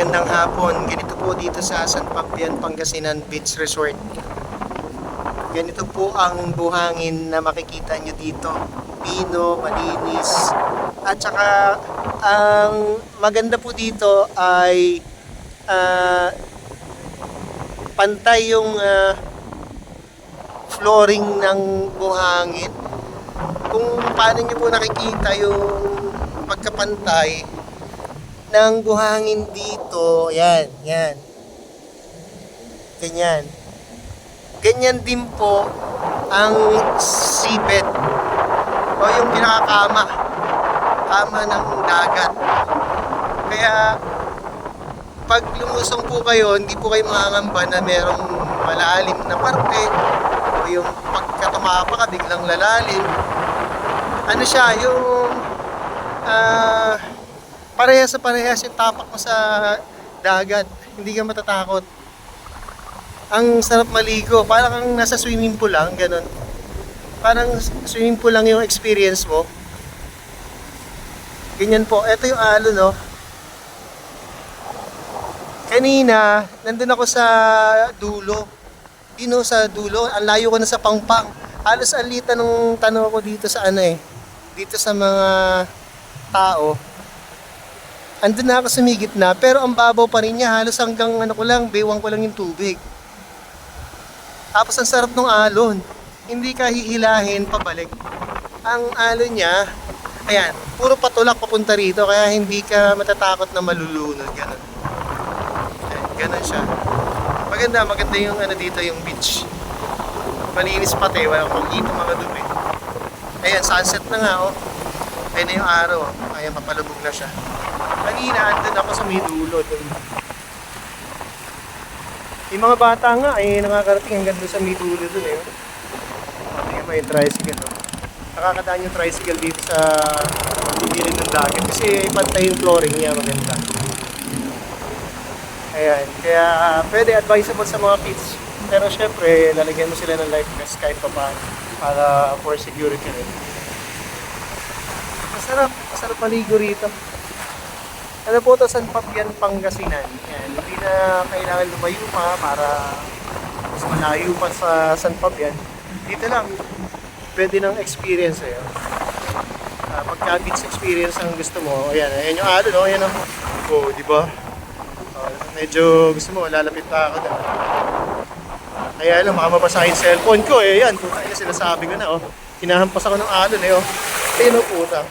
magandang hapon. Ganito po dito sa San Fabian, Pangasinan Beach Resort. Ganito po ang buhangin na makikita nyo dito. Pino, malinis. At saka ang maganda po dito ay pantay yung flooring ng buhangin. Kung paano nyo po nakikita yung pagkapantay ng buhangin dito, yan. Ganyan. Ganyan din po ang seabed o yung pinakakama ng dagat. Kaya pag lumusong po kayo, hindi po kayo makangamba na merong malalim na parte o yung pagkatumapa ka biglang lalalim. Ano siya, yung parehas yung tapak mo sa dagat. Hindi ka matatakot. Ang sarap maligo. Parang kang nasa swimming pool lang, ganun. Parang swimming pool lang yung experience mo. Ganyan po. Ito yung alon, no? Kanina, nandun ako sa dulo. Dino sa dulo. Ang layo ko na sa Pangpang. Halos alita nung tanong ko dito sa dito sa mga tao. Andun na ako sumigit na, pero ang babaw pa rin niya. Halos hanggang baywang ko lang yung tubig. Tapos ang sarap ng alon. Hindi ka hihilahin pabalik. Ang alon niya, ayan, puro patulak papunta rito, kaya hindi ka matatakot na malulunod. Ganun. Ayan, ganun siya. Maganda yung dito, yung beach. Malinis pati, walang makikita mga dumi. Ayan, sunset na nga, oh. Ayan na yung araw, oh. Ayan, papalubog na siya. Kanina, andun ako sa may dulo. Yung mga bata nga ay nakakarating hanggang doon sa may dulo doon eh. Tingnan mo yung tricycle. No? Nakakadaan yung tricycle dito sa gilid ng dagat kasi pantay yung flooring niya, maganda. Ayan, kaya pwede advisable sa mga kids. Pero syempre, lalagyan mo sila ng life vest kahit pa paano para for security rin. Masarap maligo rito. Ano po ito, San Fabian, Pangasinan. Yan, hindi na kailangan lumayo pa para mas malayo pa sa San Fabian. Dito lang, pwede ng experience eh. Pagka beach experience ang gusto mo, ayan yung alon, no? Ayan ang, oh, di ba? Medyo gusto mo, lalapit pa ako doon. Kaya lang, makamabasa yung cellphone ko eh. Yan, puta, sinasabi ko na, oh. Hinahampas ako ng alon eh, oh. Ayun, oh, puta.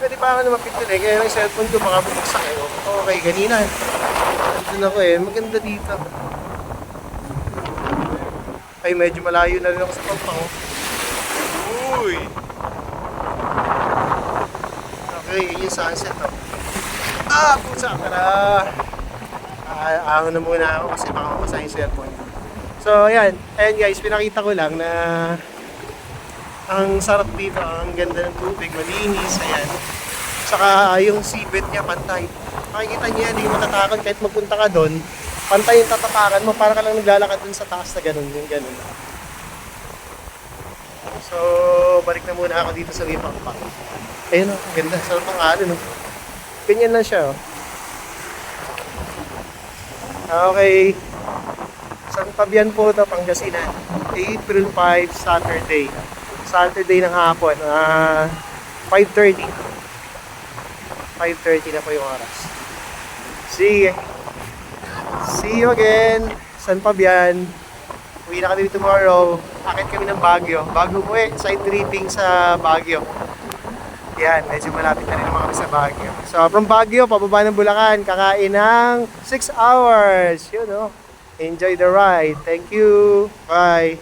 Pwede pa ako na mapitol eh, kaya yung cellphone ko baka bumagsak eh. Okay, ganina. Nandun ako eh, maganda dito. Ay, medyo malayo na rin ako sa Pampang. Uy! Okay, yun yung sunset oh. Pusa ka na! Ahon na muna ako kasi baka mapasa yung cellphone. So, ayan guys, pinakita ko lang na ang sarap dito, ang ganda ng tubig, malinis, ayan. Saka yung seabed niya pantay. Makikita niya, hindi mo matatakot kahit magpunta ka doon. Pantay yung tatatakan mo, para ka lang naglalakad dun sa taas na ganun, yung ganun. So, balik na muna ako dito sa Pangpang. Ayun o, ganda, sarap ng alon. No? Ganyan lang siya. Oh. Okay. San Fabian po ito, Pangasinan. April 5, Saturday. Saturday ng hapon, 5:30. 5:30 na po yung oras. See you again, San Fabian. Uwi na kami tomorrow. Akit kami ng Baguio. Bago umuwi, side tripping sa Baguio. Yan, medyo malapit na rin naman kami sa Baguio. So, from Baguio, pababa ng Bulacan, kakain ng 6 hours. Yun, no? Enjoy the ride. Thank you. Bye.